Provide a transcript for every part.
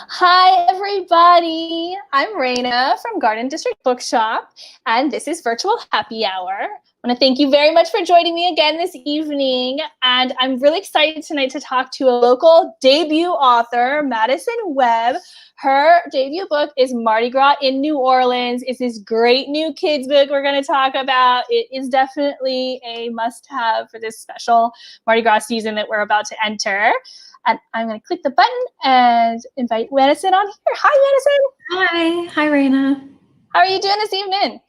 Hi, everybody. I'm Raina from Garden District Bookshop, and this is Virtual Happy Hour. I want to thank you very much for joining me again this evening, and I'm really excited tonight to talk to a local debut author, Madison Webb. Her debut book is Mardi Gras in New Orleans. It's this great new kids book we're going to talk about. It is definitely a must-have for this special Mardi Gras season that we're about to enter. And I'm going to click the button and invite Madison on here. Hi, Madison. Hi, Raina. How are you doing this evening?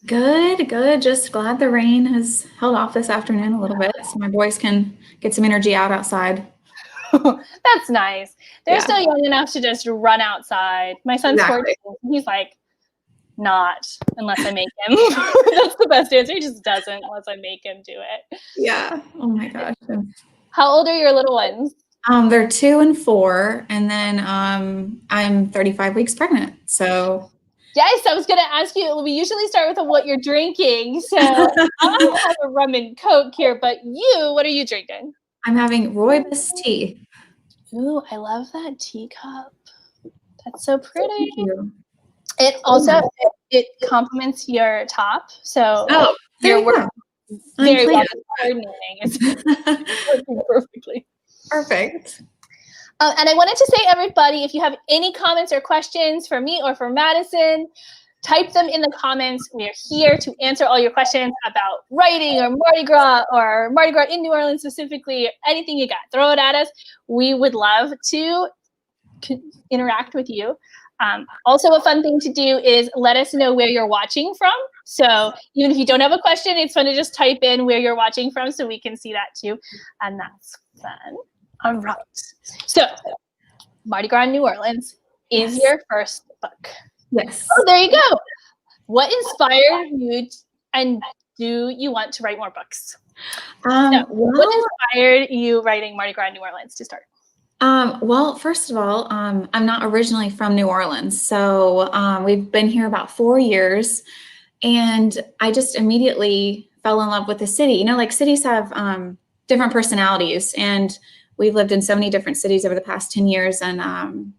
Good. Just glad the rain has held off this afternoon a little bit so my boys can get some energy out outside. That's nice. They're still young enough to just run outside. My son's 14. He's like, not unless I make him. That's the best answer. He just doesn't unless I make him do it. Yeah. Oh my gosh. How old are your little ones? They're 2 and 4, and then I'm 35 weeks pregnant. So yes, I was going to ask you. We usually start with what you're drinking. So I have a rum and Coke here, but what are you drinking? I'm having rooibos tea. Ooh, I love that teacup. That's so pretty. Thank you. It also it complements your top, so you're working very well coordinating. It's working perfectly. Perfect. And I wanted to say, everybody, if you have any comments or questions for me or for Madison, type them in the comments. We are here to answer all your questions about writing or Mardi Gras in New Orleans specifically. Anything you got, throw it at us. We would love to interact with you. Also, a fun thing to do is let us know where you're watching from. So even if you don't have a question, it's fun to just type in where you're watching from so we can see that too. And that's fun. All right. So Mardi Gras in New Orleans is your first book. Yes. Oh, there you go. What inspired you, and do you want to write more books? What inspired you writing Mardi Gras in New Orleans to start? Well, first of all, I'm not originally from New Orleans, so we've been here about 4 years, and I just immediately fell in love with the city. You know, like cities have different personalities, and we've lived in so many different cities over the past 10 years, and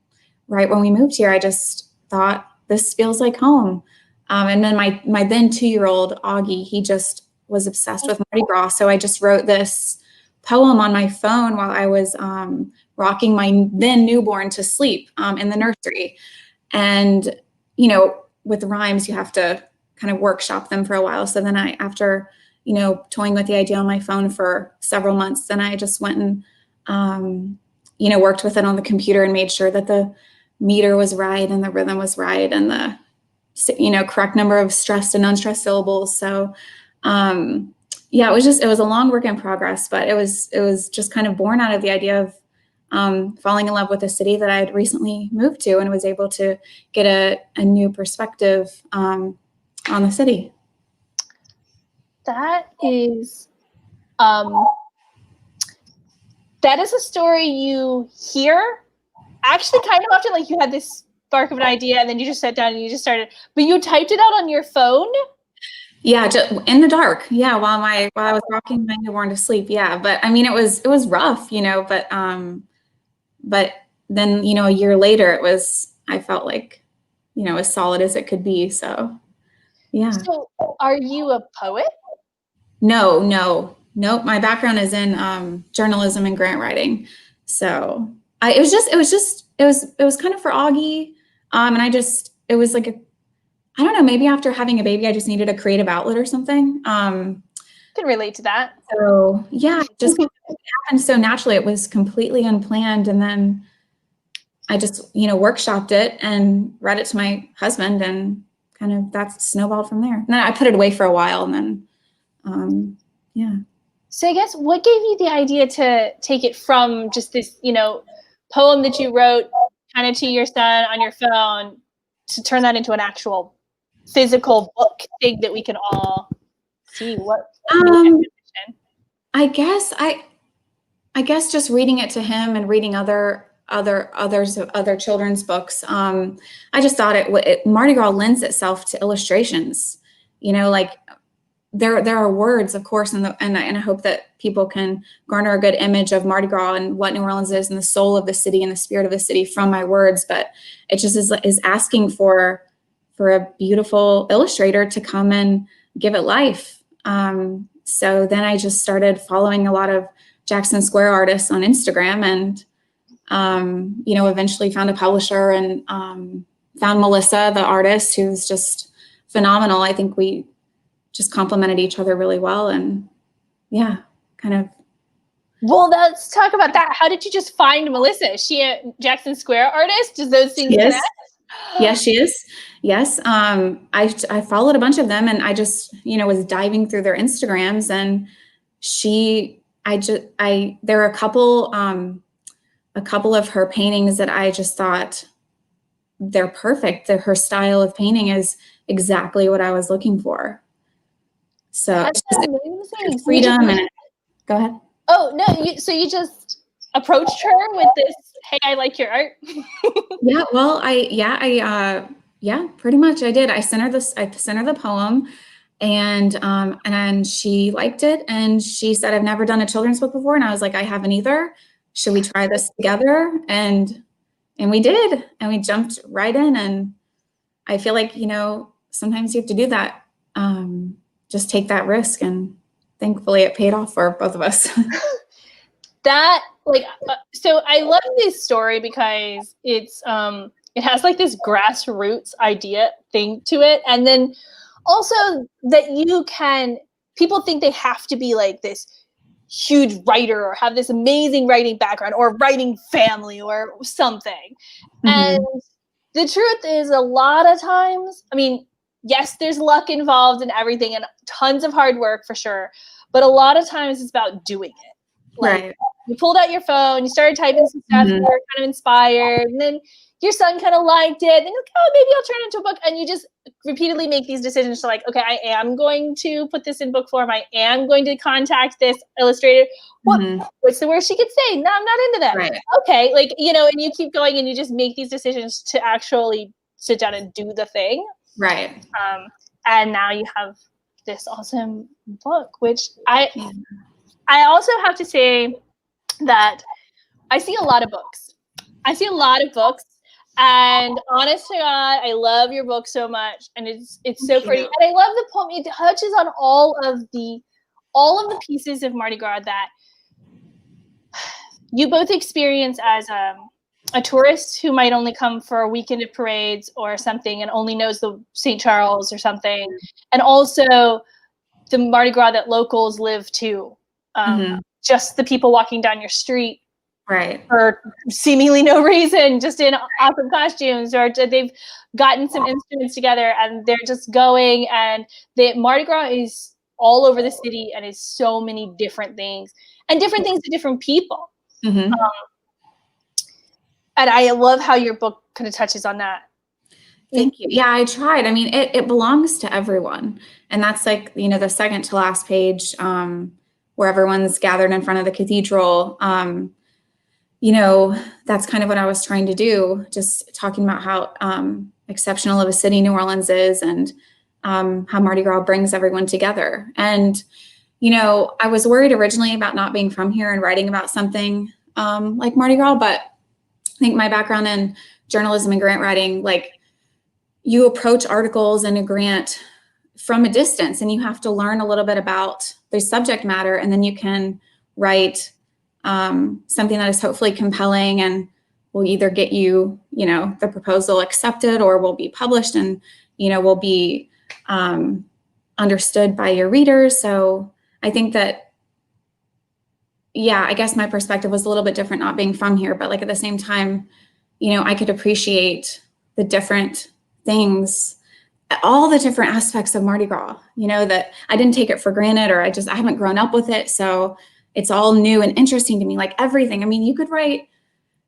right when we moved here, I just thought, this feels like home. And then my then 2-year-old, Augie, he just was obsessed with Mardi Gras, so I just wrote this poem on my phone while I was rocking my then newborn to sleep in the nursery. And, you know, with rhymes, you have to kind of workshop them for a while. So then after, you know, toying with the idea on my phone for several months, then I just went and, you know, worked with it on the computer and made sure that the meter was right and the rhythm was right and the, you know, correct number of stressed and unstressed syllables. So, yeah, it was a long work in progress, but it was just kind of born out of the idea of falling in love with a city that I had recently moved to and was able to get a new perspective on the city. That is a story you hear actually kind of often, like you had this spark of an idea and then you just sat down and you just started, but you typed it out on your phone? Yeah, just in the dark. Yeah, while I was rocking my newborn to sleep. Yeah, but I mean, it was rough, you know. But then, you know, a year later, I felt like, you know, as solid as it could be. So, yeah. So, are you a poet? No. My background is in journalism and grant writing. So it was kind of for Augie, and it was like I don't know, maybe after having a baby, I just needed a creative outlet or something. Can relate to that. So yeah, it just happened so naturally. It was completely unplanned. And then I just, you know, workshopped it and read it to my husband, and kind of that snowballed from there. And then I put it away for a while, and then, yeah. So I guess what gave you the idea to take it from just this, you know, poem that you wrote kind of to your son on your phone to turn that into an actual physical book thing that we can all see? I guess just reading it to him and reading other children's books. I just thought Mardi Gras lends itself to illustrations. You know, like there are words, of course, and I hope that people can garner a good image of Mardi Gras and what New Orleans is and the soul of the city and the spirit of the city from my words. But it just is asking for a beautiful illustrator to come and give it life. So then I just started following a lot of Jackson Square artists on Instagram, and eventually found a publisher and found Melissa, the artist, who's just phenomenal. I think we just complemented each other really well, and yeah, kind of. Well, let's talk about that. How did you just find Melissa? Is she a Jackson Square artist? Does those things connect? Yes, she is. Yes. I followed a bunch of them, and I just, was diving through their Instagrams, and there are a couple of her paintings that I just thought they're perfect. Her style of painting is exactly what I was looking for. So that's amazing. Freedom and go ahead. Oh no! So you just approached her with this, "Hey, I like your art." Yeah. Well, pretty much I did. I sent her the poem, and she liked it, and she said, "I've never done a children's book before," and I was like, "I haven't either. Should we try this together?" And we did, and we jumped right in. And I feel like, sometimes you have to do that. Just take that risk, and thankfully it paid off for both of us. So I love this story because it's it has like this grassroots idea thing to it, and then also that people think they have to be like this huge writer or have this amazing writing background or writing family or something. Mm-hmm. And the truth is, a lot of times, I mean, yes, there's luck involved in everything and tons of hard work for sure, but a lot of times it's about doing it. Right. You pulled out your phone, you started typing some stuff, you were kind of inspired, and then your son kind of liked it, then you're like, oh, maybe I'll turn it into a book. And you just repeatedly make these decisions to like, okay, I am going to put this in book form. I am going to contact this illustrator. What's the worst she could say? No, I'm not into that. Right. Okay. And you keep going and you just make these decisions to actually sit down and do the thing. Right. And now you have this awesome book, which I also have to say that I see a lot of books. And honest to God, I love your book so much, and it's so pretty. And I love the poem. It touches on all of the pieces of Mardi Gras that you both experience as a tourist who might only come for a weekend of parades or something and only knows the St. Charles or something, and also the Mardi Gras that locals live to. Just the people walking down your street. Right. For seemingly no reason, just in awesome costumes, or they've gotten some instruments together and they're just going. And the Mardi Gras is all over the city and is so many different things and different things to different people. And I love how your book kind of touches on that. Thank you. Yeah, I tried. I mean, it belongs to everyone. And that's like, the second to last page, where everyone's gathered in front of the cathedral. That's kind of what I was trying to do, just talking about how exceptional of a city New Orleans is, and how Mardi Gras brings everyone together. And, I was worried originally about not being from here and writing about something like Mardi Gras, but I think my background in journalism and grant writing, like, you approach articles in a grant from a distance, and you have to learn a little bit about the subject matter, and then you can write something that is hopefully compelling and will either get you, the proposal accepted, or will be published and, will be understood by your readers. So I think that, I guess my perspective was a little bit different not being from here, but like at the same time, I could appreciate the different things, all the different aspects of Mardi Gras, that I didn't take it for granted, or I haven't grown up with it. So it's all new and interesting to me, like everything. I mean,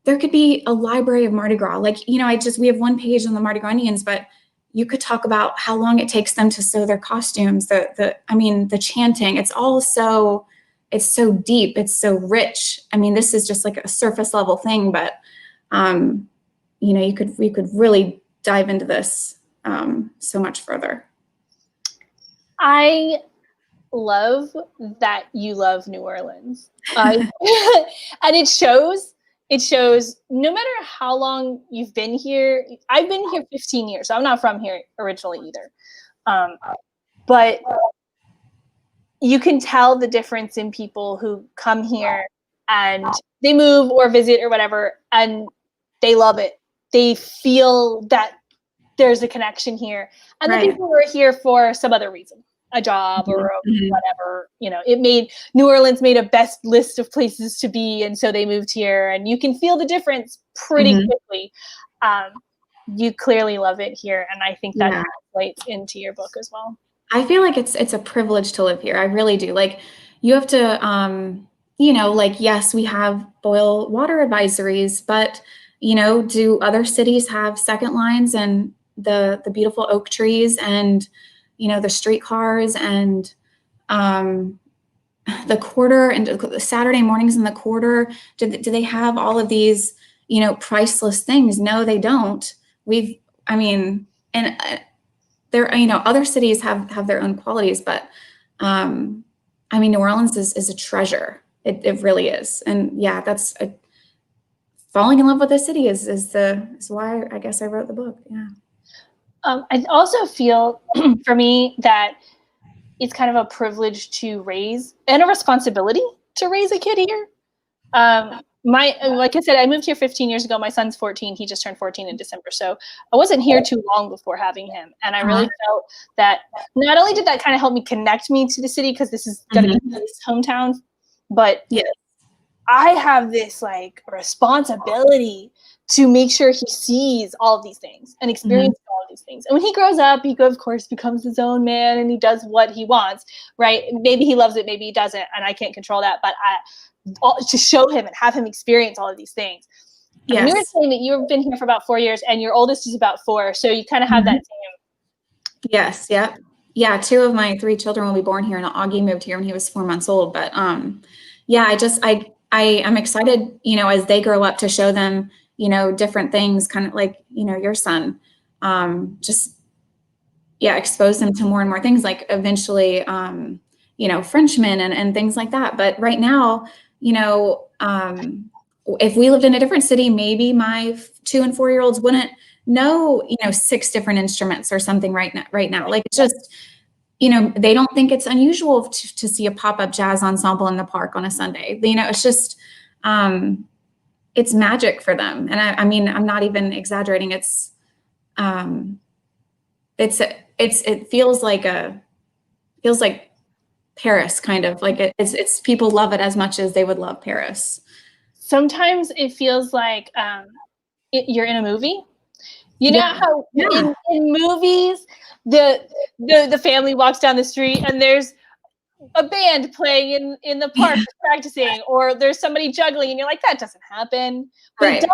there could be a library of Mardi Gras. Like, we have one page on the Mardi Gras Indians, but you could talk about how long it takes them to sew their costumes, the chanting. It's so deep. It's so rich. I mean, this is just like a surface level thing, but, we could really dive into this so much further. I love that you love New Orleans. And it shows. It shows no matter how long you've been here. I've been here 15 years. So I'm not from here originally either. But you can tell the difference in people who come here and they move or visit or whatever, and they love it. They feel that there's a connection here. And the people who are here for some other reason, a job or whatever, New Orleans made a best list of places to be. And so they moved here, and you can feel the difference pretty quickly. You clearly love it here. And I think that translates into your book as well. I feel like it's a privilege to live here. I really do. Like, you have to, yes, we have boil water advisories, but, do other cities have second lines and the beautiful oak trees and, the streetcars and the quarter and the Saturday mornings in the quarter? Do they have all of these, priceless things? No, they don't. Other cities have their own qualities, but New Orleans is a treasure. It really is. And yeah, falling in love with the city is why I guess I wrote the book. Yeah. I also feel for me that it's kind of a privilege to raise and a responsibility to raise a kid here. Like I said, I moved here 15 years ago. My son's 14. He just turned 14 in December. So I wasn't here too long before having him. And I really felt that not only did that kind of help me connect me to the city, because this is going to be his hometown, but I have this like responsibility to make sure he sees all of these things and experiences all of these things. And when he grows up, he of course becomes his own man and he does what he wants, right? Maybe he loves it, maybe he doesn't, and I can't control that. But to show him and have him experience all of these things. Yes. You were saying that you've been here for about 4 years and your oldest is about 4. So you kind of have that same. Yes. Yep. Yeah. 2 of my 3 children will be born here, and Augie moved here when he was 4 months old. But I'm excited, as they grow up, to show them, different things, kind of like, your son, expose them to more and more things, like eventually, Frenchmen and things like that. But right now, if we lived in a different city, maybe my 2 and 4-year-olds wouldn't know, 6 different instruments or something right now. Like, it's just, they don't think it's unusual to see a pop-up jazz ensemble in the park on a Sunday. It's just, it's magic for them. And I'm not even exaggerating. It feels like Paris, kind of like it's people love it as much as they would love Paris. Sometimes it feels like you're in a movie. Know how in movies the family walks down the street and there's a band playing in the park practicing, or there's somebody juggling, and you're like, that doesn't happen. But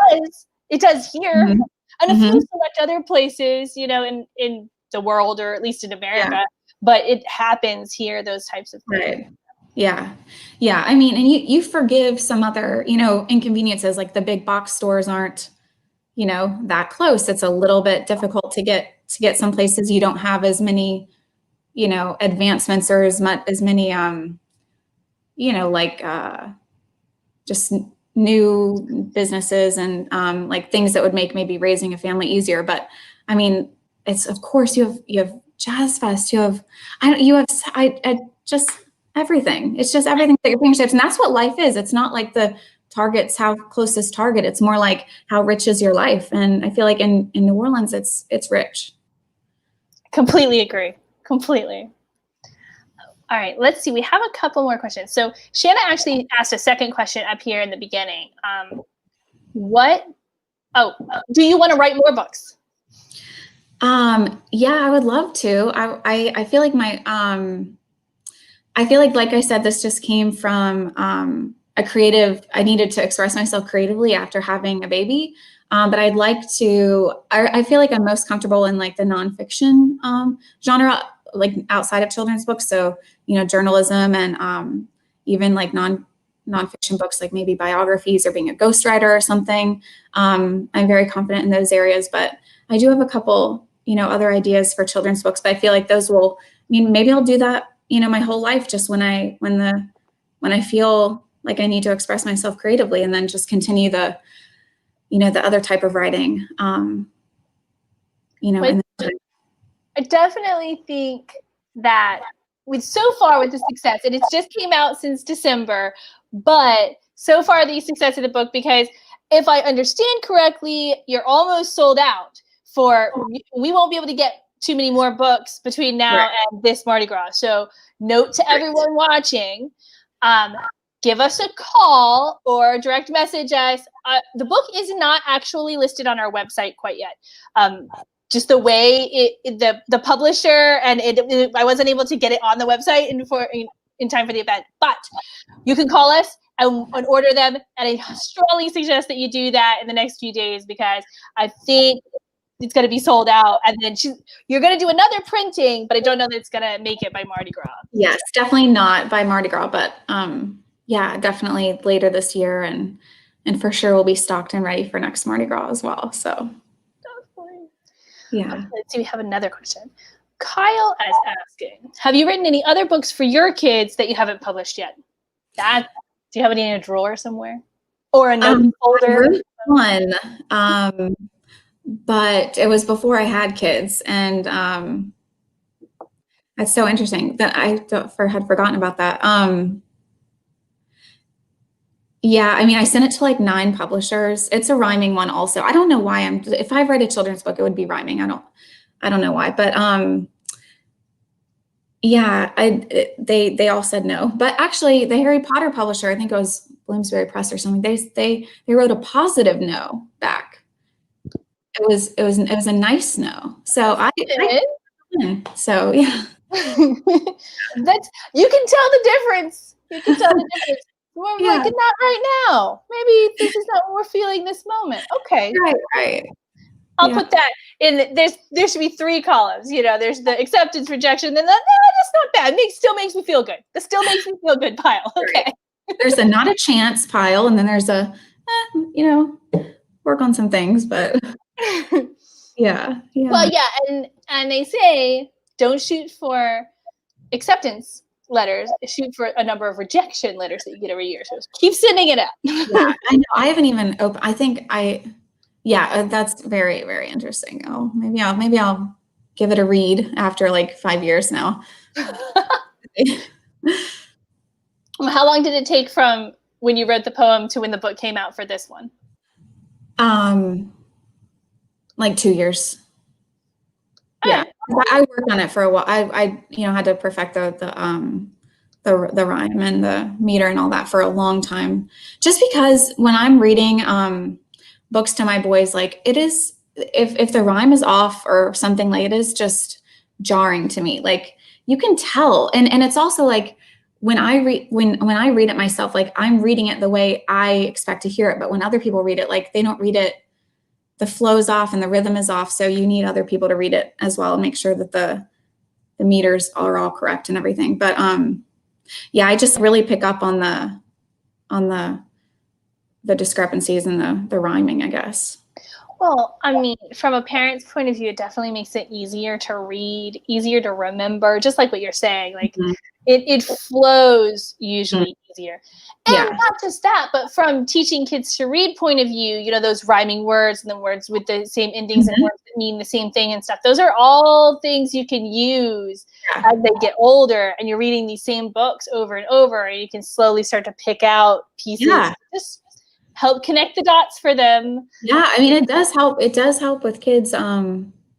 it does here. And a few select other places, in the world, or at least in America. But it happens here, those types of things. Right. Yeah. Yeah. And you forgive some other, inconveniences, like the big box stores aren't, that close. It's a little bit difficult to get some places. You don't have as many, advancements or as many, just new businesses and like things that would make maybe raising a family easier. But it's, of course, you have Jazz Fest, you have just everything. It's just everything at your fingertips. And that's what life is. It's not like the Target's how closest Target. It's more like how rich is your life. And I feel like in New Orleans, it's rich. Completely agree. Completely. All right, let's see. We have a couple more questions. So Shanna actually asked a second question up here in the beginning. Do you want to write more books? Yeah, I would love to. I feel like like I said, this just came from I needed to express myself creatively after having a baby. But I'd like to, I feel like I'm most comfortable in like the nonfiction genre, like outside of children's books. So, journalism and even like nonfiction books, like maybe biographies or being a ghostwriter or something. I'm very confident in those areas, but I do have a couple, other ideas for children's books, but I feel like those will, maybe I'll do that my whole life, just when I feel like I need to express myself creatively, and then just continue the other type of writing, I definitely think that so far with the success, and it's just came out since December, but so far the success of the book, because if I understand correctly, you're almost sold out we won't be able to get too many more books between now and this Mardi Gras. So note to everyone watching, give us a call or direct message us. The book is not actually listed on our website quite yet. Just the way the publisher, and I wasn't able to get it on the website in time for the event. But you can call us and order them, and I strongly suggest that you do that in the next few days, because I think it's going to be sold out, and then you're going to do another printing, but I don't know that it's going to make it by Mardi Gras. Yes, definitely not by Mardi Gras, but yeah, definitely later this year, and for sure we'll be stocked and ready for next Mardi Gras as well. So yeah. Okay, let's see, we have another question. Kyle is asking, have you written any other books for your kids that you haven't published yet? Do you have any in a drawer somewhere, or a note folder? I wrote one, but it was before I had kids, and that's so interesting that I had forgotten about that. Yeah, I mean, I sent it to like 9 publishers. It's a rhyming one also. I don't know why if I write a children's book, it would be rhyming. I don't know why, but yeah, they all said no. But actually, the Harry Potter publisher, I think it was Bloomsbury Press or something, they wrote a positive no back. It was a nice no. So so yeah. You can tell the difference. We're making that right now. Maybe this is not what we're feeling this moment. Okay. Right. I'll put that in. There should be 3 columns. There's the acceptance, rejection, and then that's not bad. Still makes me feel good. That still makes me feel good pile. Okay. There's a not a chance pile, and then there's a, work on some things, but yeah. Well, yeah, and they say don't shoot for acceptance letters, shoot for a number of rejection letters that you get every year. So keep sending it out. Yeah, I know. I haven't even opened. I think that's very, very interesting. Oh, maybe I'll give it a read after like 5 years now. How long did it take from when you wrote the poem to when the book came out for this one? Like 2 years. Yeah, I worked on it for a while. I had to perfect the rhyme and the meter and all that for a long time. Just because when I'm reading books to my boys, like it is, if the rhyme is off or something, like it is just jarring to me. Like you can tell, and it's also like when I read it myself, like I'm reading it the way I expect to hear it. But when other people read it, like they don't read it. The flow's off and the rhythm is off. So you need other people to read it as well and make sure that the meters are all correct and everything. But yeah, I just really pick up on the discrepancies and the rhyming, I guess. Well, I mean, from a parent's point of view, it definitely makes it easier to read, easier to remember, just like what you're saying. Like it flows usually easier. And not just that, but from teaching kids to read point of view, those rhyming words and the words with the same endings and words that mean the same thing and stuff. Those are all things you can use as they get older, and you're reading these same books over and over, and you can slowly start to pick out pieces. Just help connect the dots for them. Yeah, I mean, it does help. It does help with kids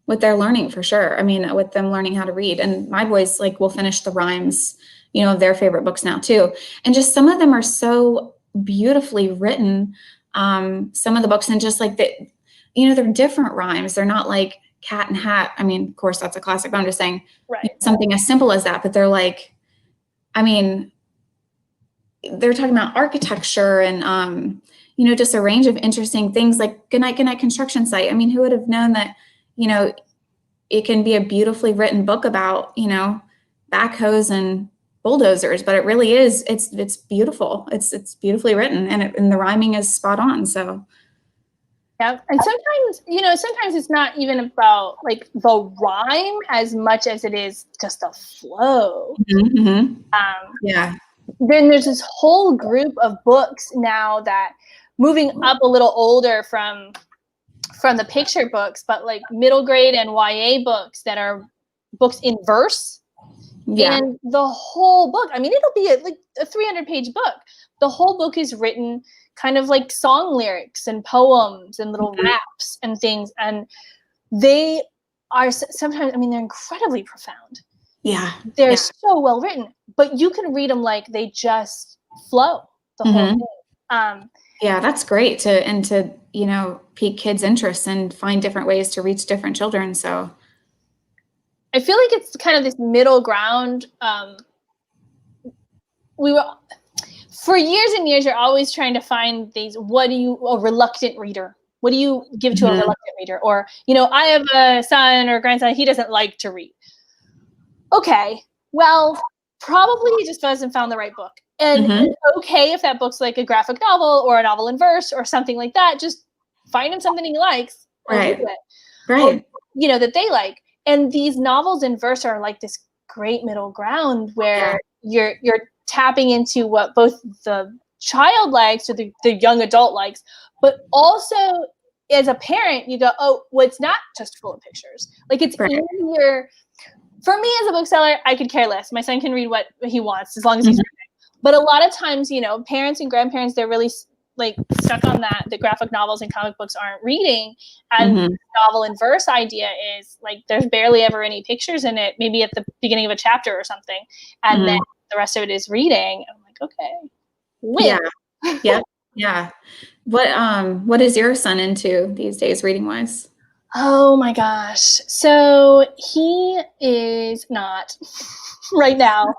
with their learning for sure. I mean, with them learning how to read. And my boys will finish the rhymes, of their favorite books now too. And just some of them are so beautifully written. Some of the books, and just like they're different rhymes. They're not like cat and hat. I mean, of course that's a classic, but I'm just saying something as simple as that. But they're like, I mean, they're talking about architecture and just a range of interesting things like Good Night Construction Site. I mean, who would have known that, it can be a beautifully written book about, backhoes and bulldozers, but it really is, it's beautiful. It's beautifully written, and the rhyming is spot on. So Yeah. And sometimes it's not even about like the rhyme as much as it is just the flow. Mm-hmm. Yeah. Then there's this whole group of books now that moving up a little older from the picture books, but like middle grade and YA books that are books in verse. Yeah. And the whole book, I mean, it'll be like a 300-page book. The whole book is written kind of like song lyrics and poems and little raps and things. And they are sometimes, I mean, they're incredibly profound. Yeah. They're so well written, but you can read them like they just flow the whole thing. Yeah, that's great to pique kids' interest and find different ways to reach different children. So I feel like it's kind of this middle ground. We were for years and years, you're always trying to find these, a reluctant reader. What do you give to a reluctant reader? Or, I have a son or grandson, he doesn't like to read. Okay, well, probably he just hasn't found the right book. And it's okay if that book's like a graphic novel or a novel in verse or something like that. Just find him something he likes. Right. Or, that they like. And these novels in verse are like this great middle ground where you're tapping into what both the child likes or the young adult likes, but also as a parent, you go, oh, well, it's not just full of pictures. Like it's easier. For me as a bookseller, I could care less. My son can read what he wants as long as he's reading. But a lot of times, parents and grandparents, they're really like stuck on that. The graphic novels and comic books aren't reading. And the novel in verse idea is like there's barely ever any pictures in it, maybe at the beginning of a chapter or something. And then the rest of it is reading. I'm like, okay. Win. Yeah. What is your son into these days reading wise? Oh my gosh. So he is not right now.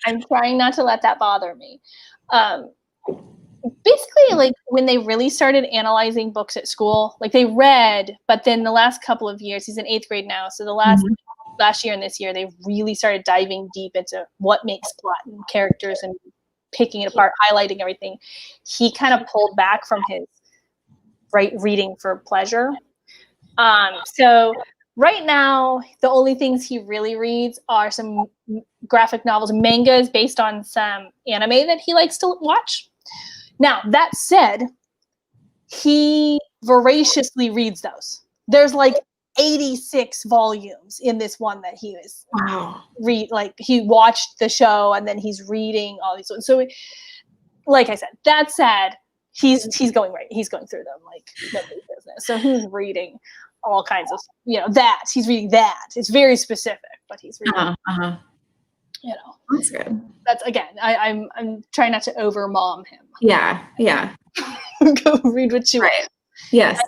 I'm trying not to let that bother me. Basically, like when they really started analyzing books at school, like they read, but then the last couple of years, he's in 8th grade now. So the last year and this year, they really started diving deep into what makes plot and characters and picking it apart, highlighting everything. He kind of pulled back from his reading for pleasure. So right now, the only things he really reads are some graphic novels, mangas based on some anime that he likes to watch. Now, that said, he voraciously reads those. There's like 86 volumes in this one that he was he watched the show and then he's reading all these ones. So like I said, that said, he's going through them like nobody's business. So he's reading all kinds of he's reading that. It's very specific, but he's reading that's good. That's again, I'm trying not to over mom him. Yeah. Go read what you want. Yes.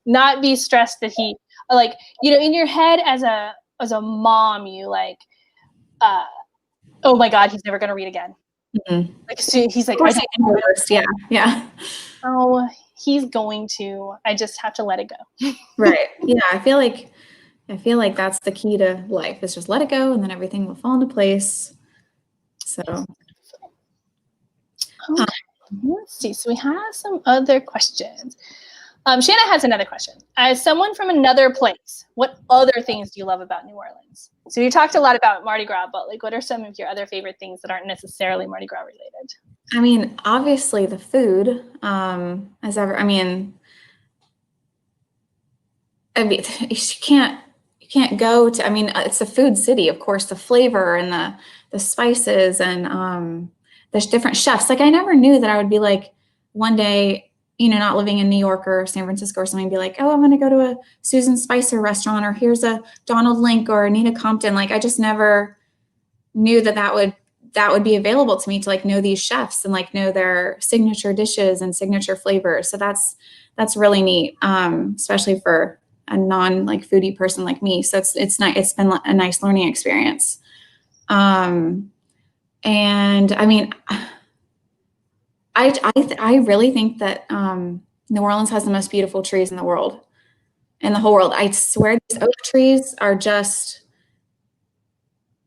Not be stressed that he like, in your head as a mom, you like, oh my God, he's never gonna read again. Like so he's like, yeah. Oh, he's going to. I just have to let it go. Right. Yeah. I feel like that's the key to life is just let it go and then everything will fall into place. So okay. Let's see. So we have some other questions. Shanna has another question. As someone from another place, what other things do you love about New Orleans? So you talked a lot about Mardi Gras, but like, what are some of your other favorite things that aren't necessarily Mardi Gras related? I mean, obviously the food, I mean, you can't go to, I mean, it's a food city, of course, the flavor and the spices and there's different chefs. Like I never knew that I would be like one day, not living in New York or San Francisco or something, be like, oh, I'm going to go to a Susan Spicer restaurant or here's a Donald Link or Nina Compton. Like I just never knew that would be available to me to like know these chefs and like know their signature dishes and signature flavors. So that's really neat, especially for a non like foodie person like me. So it's nice. It's been a nice learning experience. And I mean, I really think that New Orleans has the most beautiful trees in the whole world. I swear these oak trees are just,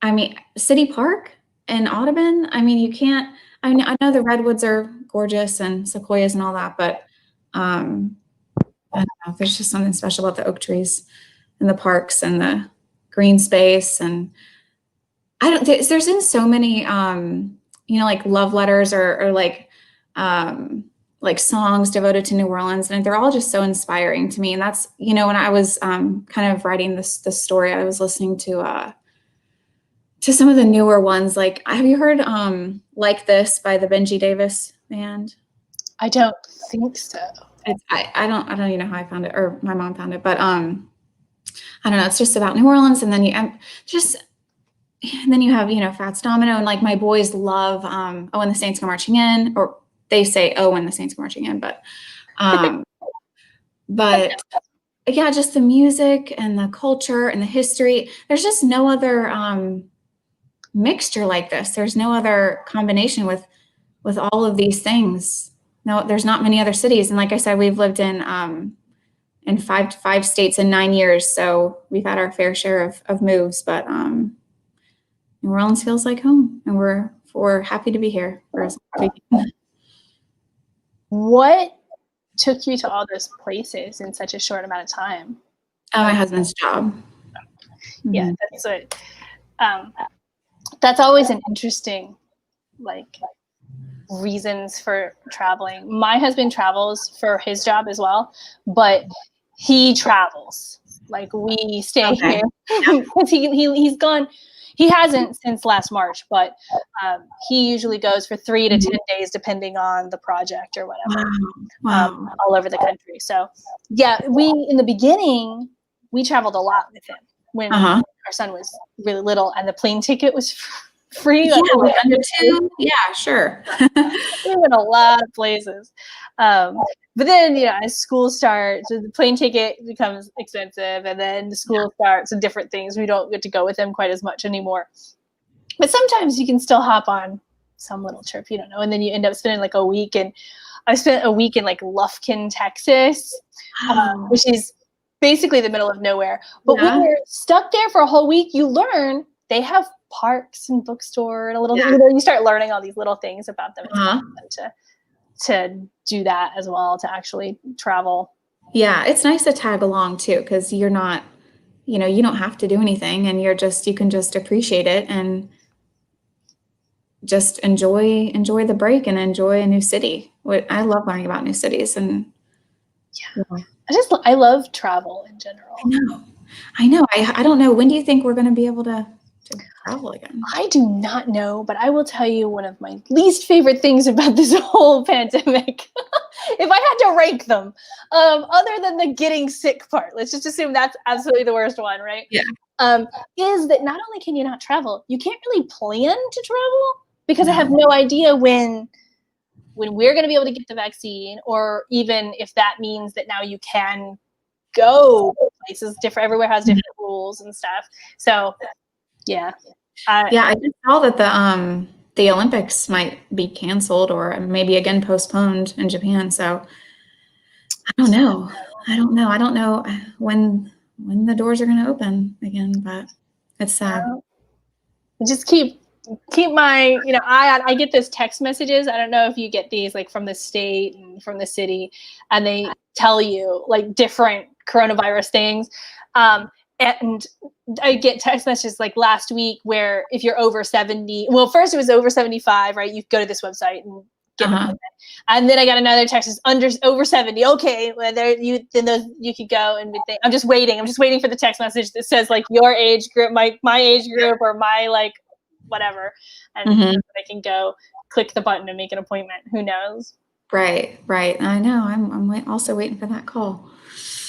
I mean, City Park in Audubon. I mean, I know the redwoods are gorgeous and sequoias and all that, but I don't know, there's just something special about the oak trees and the parks and the green space. And there's been so many, like love letters or like songs devoted to New Orleans, and they're all just so inspiring to me. And that's, when I was kind of writing this story, I was listening to some of the newer ones. Like, have you heard Like This by the Benji Davis Band? I don't think so. I don't even know how I found it, or my mom found it, but I don't know. It's just about New Orleans, and then you have Fats Domino, and like my boys love Oh, when the Saints Go Marching In, or they say Oh, when the Saints Go Marching In, but but yeah, just the music and the culture and the history. There's just no other mixture like this. There's no other combination with all of these things. No, there's not many other cities. And like I said, we've lived in five states in 9 years. So we've had our fair share of moves, but New Orleans feels like home, and we're happy to be here. What took you to all those places in such a short amount of time? My husband's job. Yeah, that's always an interesting, reasons for traveling. My husband travels for his job as well, but he travels. Like, we stay here because he's gone. He hasn't since last March, but he usually goes for 3 to 10 days, depending on the project or whatever. Wow. All over the country. So yeah, in the beginning, we traveled a lot with him when our son was really little, and the plane ticket was free. Under 2. Yeah, sure. We went a lot of places. But then, as school starts, the plane ticket becomes expensive, and then the school starts and different things. We don't get to go with them quite as much anymore. But sometimes you can still hop on some little trip, and then you end up spending like a week. And I spent a week in like Lufkin, Texas, which is basically the middle of nowhere. But when you're stuck there for a whole week, you learn they have parks and bookstore and a little, you start learning all these little things about them. It's fun to do that as well, to actually travel. Yeah, it's nice to tag along too, because you're not, you don't have to do anything, and you can just appreciate it and just enjoy the break and enjoy a new city. I love learning about new cities, and I love travel in general. I know. I don't know. When do you think we're going to be able to travel again? I do not know, but I will tell you one of my least favorite things about this whole pandemic, if I had to rank them, other than the getting sick part, let's just assume that's absolutely the worst one, right? Yeah. Is that not only can you not travel, you can't really plan to travel, because I have no idea when we're going to be able to get the vaccine, or even if that means that now you can go places different. Everywhere has different rules and stuff. So yeah. I just saw that the Olympics might be canceled or maybe again postponed in Japan. So I don't know. I don't know when the doors are going to open again, but it's sad. Just keep my, I get those text messages. I don't know if you get these, like, from the state and from the city, and they tell you like different coronavirus things. And I get text messages like last week where if you're over 70, well, first it was over 75, right? You go to this website and get an appointment. And then I got another text, is over 70. Okay, well, you could go and think. I'm just waiting for the text message that says like your age group, my age group, or my like whatever, and I can go click the button and make an appointment. Who knows? Right. I know. I'm also waiting for that call.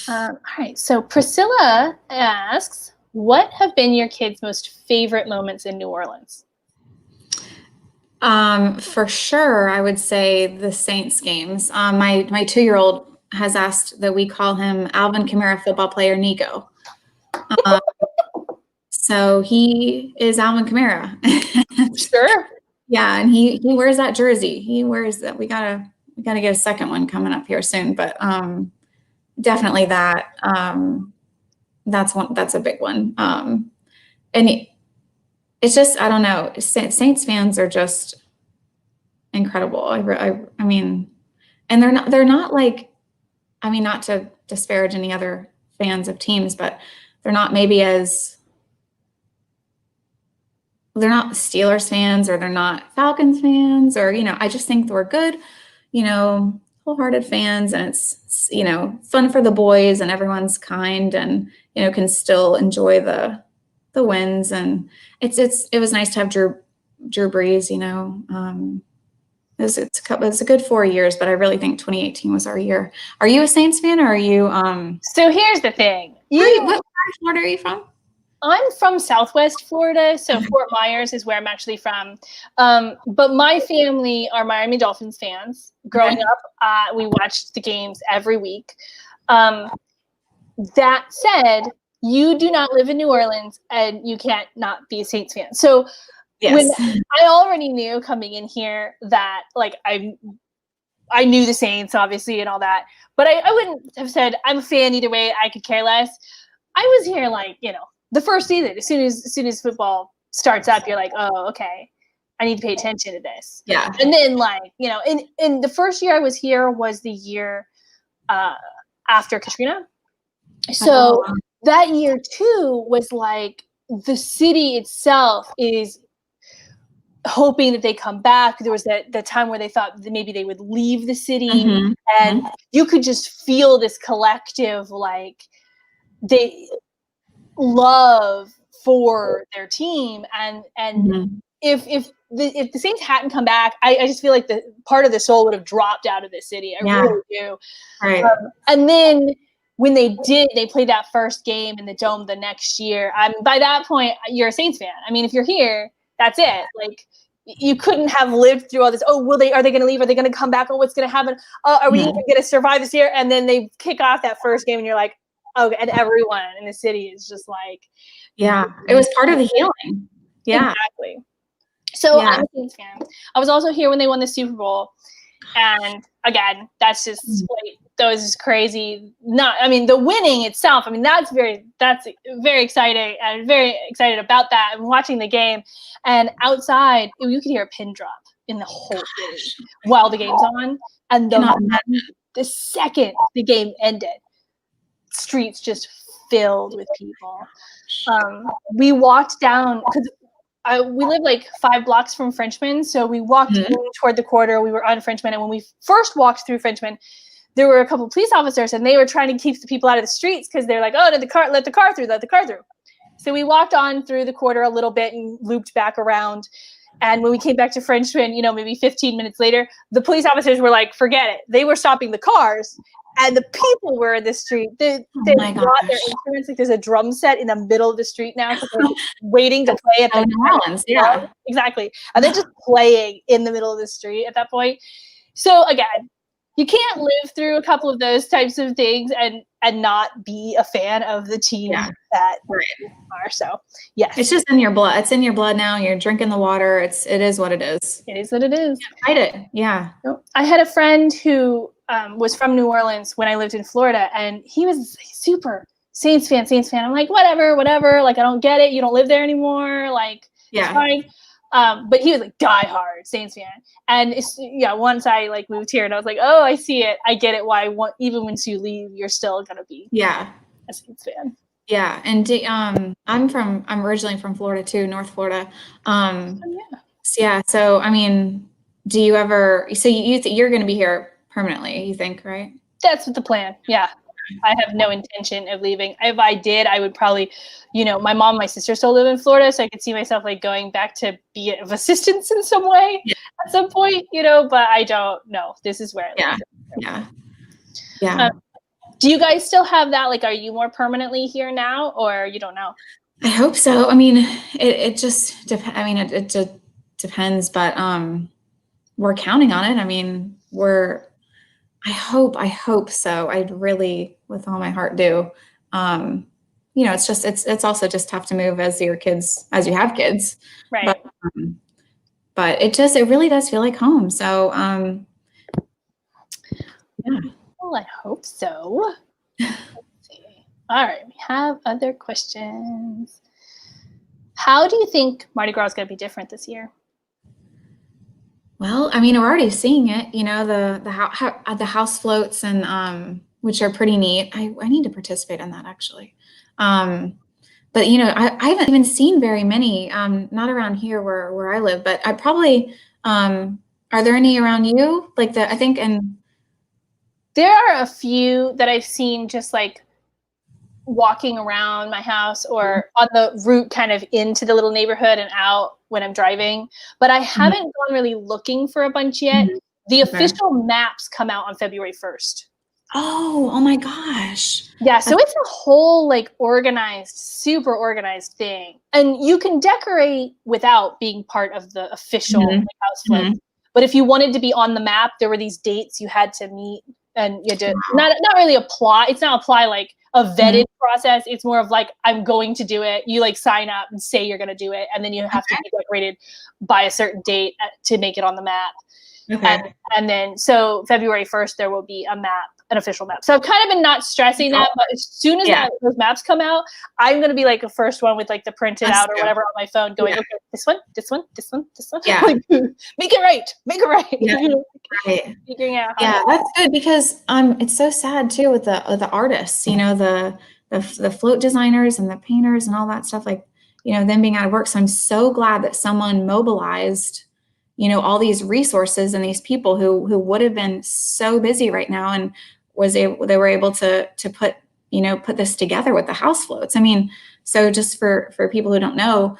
All right. So Priscilla asks, what have been your kids' most favorite moments in New Orleans? For sure, I would say the Saints games. My 2-year-old has asked that we call him Alvin Kamara football player Nico. So he is Alvin Kamara. Sure. Yeah, and he wears that jersey. He wears that. We gotta get a second one coming up here soon, but definitely that. That's a big one. And it's just, I don't know. Saints fans are just incredible. I mean, and they're not like I mean, not to disparage any other fans of teams, but they're not maybe as, they're not Steelers fans or they're not Falcons fans, or, I just think we're good, wholehearted fans, and it's, fun for the boys, and everyone's kind, and, can still enjoy the wins. And it was nice to have Drew Brees, it was a good 4 years, but I really think 2018 was our year. Are you a Saints fan, or are you? So here's the thing. What part of Florida are you from? I'm from Southwest Florida, so Fort Myers is where I'm actually from. But my family are Miami Dolphins fans. Growing up, we watched the games every week. That said, you do not live in New Orleans, and you can't not be a Saints fan. So when I already knew coming in here that, like, I knew the Saints, obviously, and all that, but I wouldn't have said I'm a fan either way. I could care less. I was here, like, the first season. As soon as football starts up, you're like, oh, okay, I need to pay attention to this. Yeah. And then, like, in the first year I was here was the year after Katrina. So that year too was like the city itself is hoping that they come back. There was that time where they thought that maybe they would leave the city, and you could just feel this collective, like, they love for their team. And if the Saints hadn't come back, I just feel like the part of the soul would have dropped out of the city. I really do. Right. And then when they played that first game in the Dome the next year. By that point, you're a Saints fan. I mean, if you're here, that's it. Like, you couldn't have lived through all this. Oh, are they going to leave? Are they going to come back? Oh, what's going to happen? Are we even going to survive this year? And then they kick off that first game, and you're like, oh, and everyone in the city is just like, it was part of the healing. Yeah, exactly. So I'm a Saints fan. I was also here when they won the Super Bowl, and again, that's just like, those is crazy. The winning itself, that's very exciting, and very excited about that, and watching the game. And outside, you could hear a pin drop in the whole city while the game's on. And the second the game ended, streets just filled with people. We walked down, because we live like 5 blocks from Frenchman, so we walked in toward the quarter. We were on Frenchman, and when we first walked through Frenchman, there were a couple of police officers, and they were trying to keep the people out of the streets, because they're like, oh, let the car through. So we walked on through the quarter a little bit and looped back around. And when we came back to Frenchman, maybe 15 minutes later, the police officers were like, forget it. They were stopping the cars, and the people were in the street. They brought their instruments. Like, there's a drum set in the middle of the street now, because they're waiting to play at the New Orleans. Yeah, exactly. And they're just playing in the middle of the street at that point. So again, you can't live through a couple of those types of things and not be a fan of the team that you are. So yes, it's just in your blood. It's in your blood now. You're drinking the water. It is what it is. It is what it is. Fight it. Yeah. I had a friend who was from New Orleans when I lived in Florida, and he was super Saints fan. I'm like, whatever. Like, I don't get it. You don't live there anymore. Like, it's fine. But he was like diehard Saints fan, and once I like moved here, and I was like, oh, I see it, I get it. Why even once you leave, you're still gonna be a Saints fan. Yeah, and I'm originally from Florida too, North Florida. So do you ever? So you're gonna be here permanently? You think, right? That's the plan. Yeah. I have no intention of leaving. If I did, I would probably, my mom and my sister still live in Florida, so I could see myself like going back to be of assistance in some way at some point, but I don't know. This is where I live. Yeah. Do you guys still have that? Like, are you more permanently here now, or you don't know? I hope so. It just depends. It just depends, but we're counting on it. I hope so. I'd really, with all my heart, do. It's also just tough to move as you have kids. Right. But it really does feel like home. So, yeah. Well, I hope so. Let's see. All right. We have other questions. How do you think Mardi Gras is going to be different this year? Well, we're already seeing it, the house floats, and which are pretty neat. I need to participate in that actually. But you know, I haven't even seen very many, not around here where I live, but I probably, are there any around you? Like I think, and there are a few that I've seen just like walking around my house or on the route kind of into the little neighborhood and out when I'm driving, but I haven't gone really looking for a bunch yet. The official maps come out on February 1st. Oh my gosh. Yeah, so it's a whole like organized, super organized thing. And you can decorate without being part of the official house float. But if you wanted to be on the map, there were these dates you had to meet, and you had to not really apply. It's not apply like a vetted process. It's more of like, I'm going to do it. You like sign up and say you're going to do it, and then you have to be decorated by a certain date to make it on the map. And then so February 1st there will be a map, an official map. So I've kind of been not stressing that, but as soon as those maps come out, I'm going to be like the first one with like the printed out or whatever on my phone going, okay, this one. Yeah. Like, make it right. Yeah. Right. Figuring out Yeah, that's good because it's so sad too with the artists, you know, the float designers and the painters and all that stuff, like, you know, them being out of work. So I'm so glad that someone mobilized, you know, all these resources and these people who would have been so busy right now and they were able to put this together with the house floats. I mean, so just for people who don't know,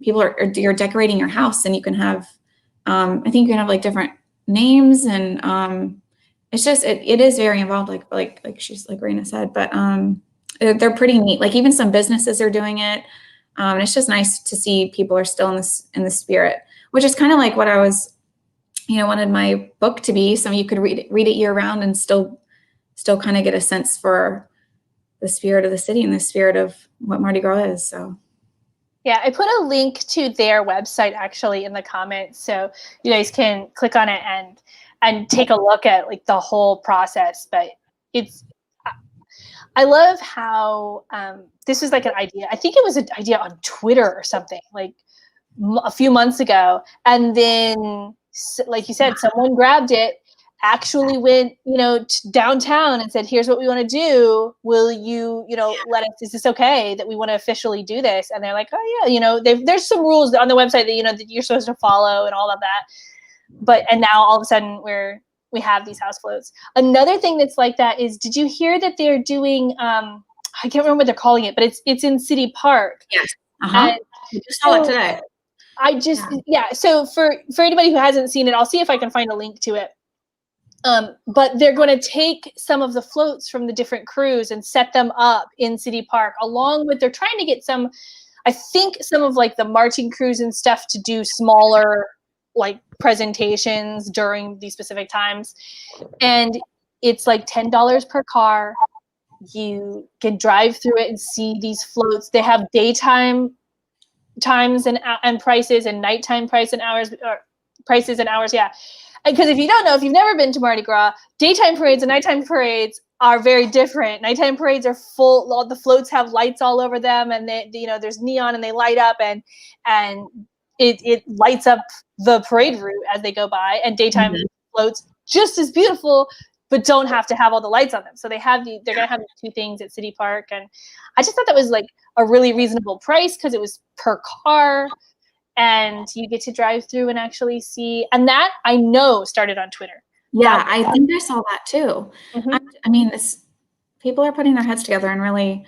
you're decorating your house and you can have, I think you can have like different names and it's just, it is very involved, like Raina said, but they're pretty neat. Like even some businesses are doing it. And it's just nice to see people are still in the spirit, which is kind of like what I was, you know, wanted my book to be. So you could read it year round and still kind of get a sense for the spirit of the city and the spirit of what Mardi Gras is. So. Yeah, I put a link to their website actually in the comments, so you guys can click on it and take a look at like the whole process. But I love how this was like an idea. I think it was an idea on Twitter or something like a few months ago, and then like you said, someone grabbed it, actually went, you know, downtown and said, here's what we want to do. Will you, you know, let us, is this okay that we want to officially do this? And they're like, oh yeah, you know, there's some rules on the website that, you know, that you're supposed to follow and all of that. And now all of a sudden we have these house floats. Another thing that's like that is, did you hear that they're doing, I can't remember what they're calling it, but it's in City Park. Yes. I just saw it today. So for anybody who hasn't seen it, I'll see if I can find a link to it. But they're going to take some of the floats from the different crews and set them up in City Park, along with, they're trying to get some of like the marching crews and stuff to do smaller like presentations during these specific times. And it's like $10 per car. You can drive through it and see these floats. They have daytime times and prices and nighttime prices and hours. Yeah. Because if you don't know, if you've never been to Mardi Gras, daytime parades and nighttime parades are very different. Nighttime parades are full. All the floats have lights all over them, and they, you know, there's neon and they light up, and it lights up the parade route as they go by. And daytime floats just as beautiful, but don't have to have all the lights on them. So they're gonna have these two things at City Park, and I just thought that was like a really reasonable price because it was per car. And you get to drive through and actually see, and that I know started on Twitter. Yeah, I think I saw that too. I mean, people are putting their heads together and really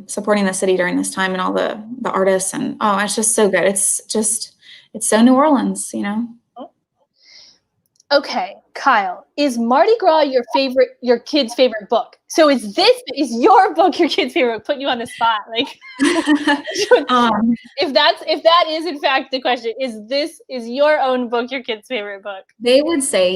supporting the city during this time, and all the artists, and it's just so good. It's so New Orleans, you know. Okay, Kyle, is Mardi Gras your kid's favorite book? So is your book your kid's favorite book? Putting you on the spot, like if that is in fact the question, is your own book your kid's favorite book? They would say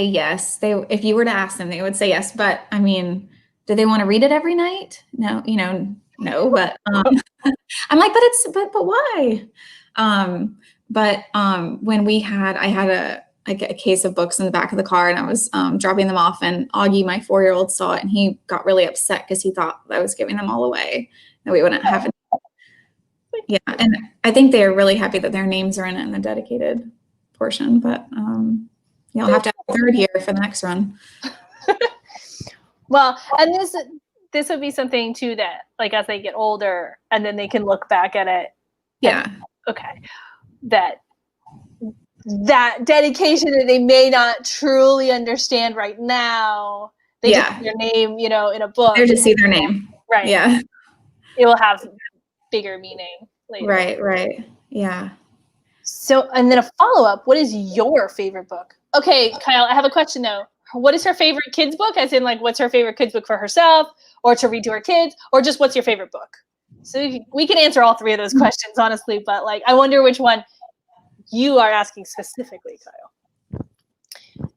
yes. If you were to ask them, they would say yes. But I mean, do they want to read it every night? No, you know, no. But I'm like, but why? When I had a case of books in the back of the car, and I was dropping them off, and Augie, my 4-year-old, saw it, and he got really upset because he thought I was giving them all away, and we wouldn't have it. Yeah, and I think they are really happy that their names are in it in the dedicated portion, but you'll have to have a third year for the next run. Well, and this would be something too that, like, as they get older, and then they can look back at it. Yeah. Okay. That dedication that they may not truly understand right now. They just see their name, in a book. They just see their name. Right. Yeah. It will have bigger meaning later. Right. Yeah. So, and then a follow-up, what is your favorite book? Okay, Kyle, I have a question though. What is her favorite kids book? As in, like, what's her favorite kids book for herself, or to read to her kids, or just what's your favorite book? So we can answer all three of those questions, honestly, but, like, I wonder which one you are asking specifically, Kyle.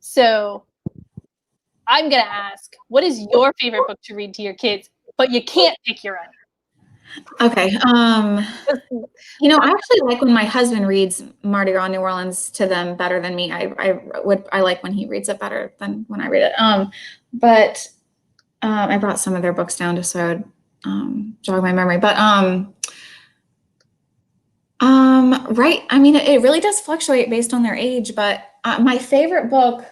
So I'm going to ask, what is your favorite book to read to your kids, but you can't pick your own? Okay. I actually like when my husband reads Mardi Gras New Orleans to them better than me. I like when he reads it better than when I read it. But I brought some of their books down just so I would jog my memory. But right. I mean, it really does fluctuate based on their age. But my favorite book,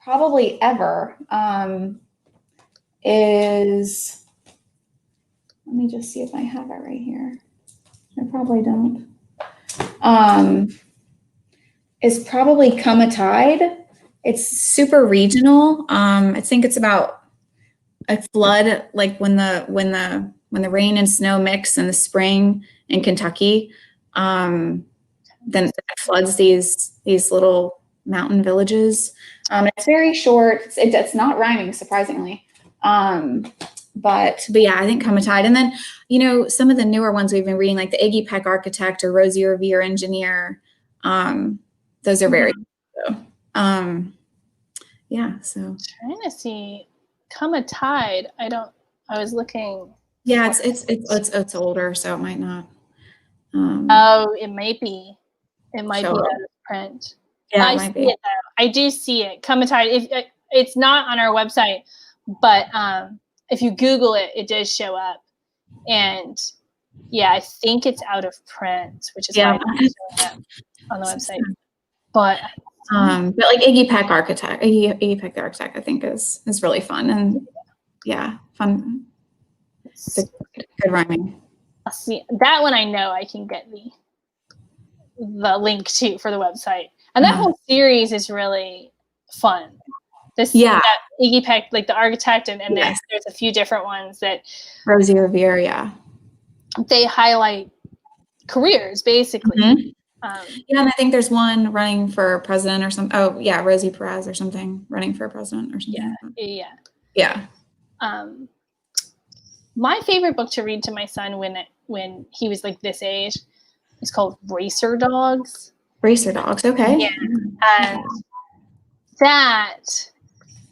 probably ever, is. Let me just see if I have it right here. I probably don't. Is probably Come a Tide. It's super regional. I think it's about a flood, like when the rain and snow mix in the spring in Kentucky. Then it floods these little mountain villages. It's very short. It's not rhyming, surprisingly. But yeah, I think Come a Tide. And then, some of the newer ones we've been reading, like the Iggy Peck Architect or Rosie Revere Engineer. Those are very good. Yeah. So trying to see Come a Tide. I was looking. Yeah, it's older, so it might not. It might be. It might be out of print. Yeah, I see it though. I do see it. Come a Tide. It's not on our website, but if you Google it, it does show up. And yeah, I think it's out of print, which is why it's not showing up on the website. But like Iggy Peck Architect, Iggy Peck the Architect, I think is really fun, and fun. It's good rhyming. I'll see that one. I know I can get the link to for the website, and that whole series is really fun. That Iggy Peck, like the Architect, and then there's a few different ones that Rosie Revere, they highlight careers basically. Mm-hmm. And I think there's one running for president or something. Oh yeah, Rosie Perez or something running for president or something. Yeah. My favorite book to read to my son when he was like this age is called Racer Dogs. Racer Dogs, okay. Yeah, and that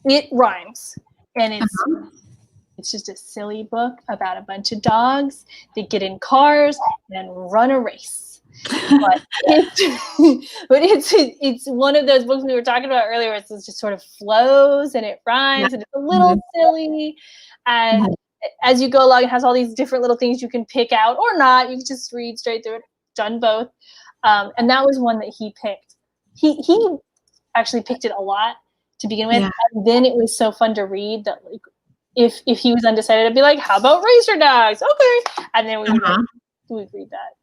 it rhymes, and it's just a silly book about a bunch of dogs that get in cars and run a race. But it's one of those books we were talking about earlier. Where it just sort of flows and it rhymes and it's a little silly. And as you go along, it has all these different little things you can pick out or not. You can just read straight through it. Done both. And that was one that he picked. He actually picked it a lot to begin with. And then it was so fun to read that, like, if he was undecided, I'd be like, how about Racer Dogs? Okay. And then we would read that.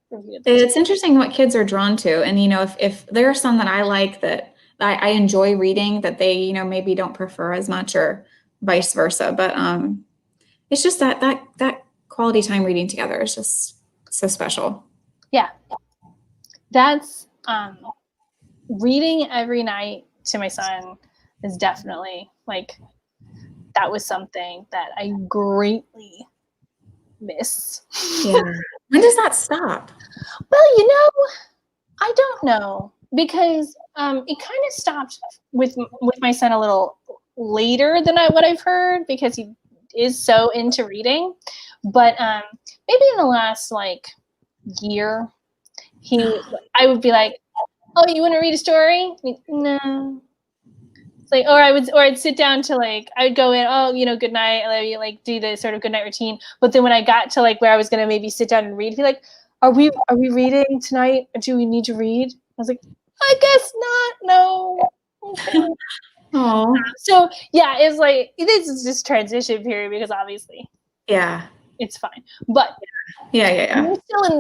It's interesting what kids are drawn to. And, if there are some that I like that I enjoy reading that they, maybe don't prefer as much or vice versa. But it's just that quality time reading together is just so special. Yeah. That's reading every night to my son is definitely like, that was something that I greatly miss. Yeah. When does that stop? Well, I don't know, because it kind of stopped with my son a little later than what I've heard, because he is so into reading. But maybe in the last year, I would be like, "Oh, you want to read a story?" No. It's I'd sit down to I would go in, "Oh, good night, I love you," do the sort of good night routine. But then when I got to where I was gonna maybe sit down and read, he'd be like, Are we reading tonight? Or do we need to read? I was like, I guess not. No. Okay. Oh. So yeah, it's like it is this transition period because obviously Yeah. it's fine. But Yeah.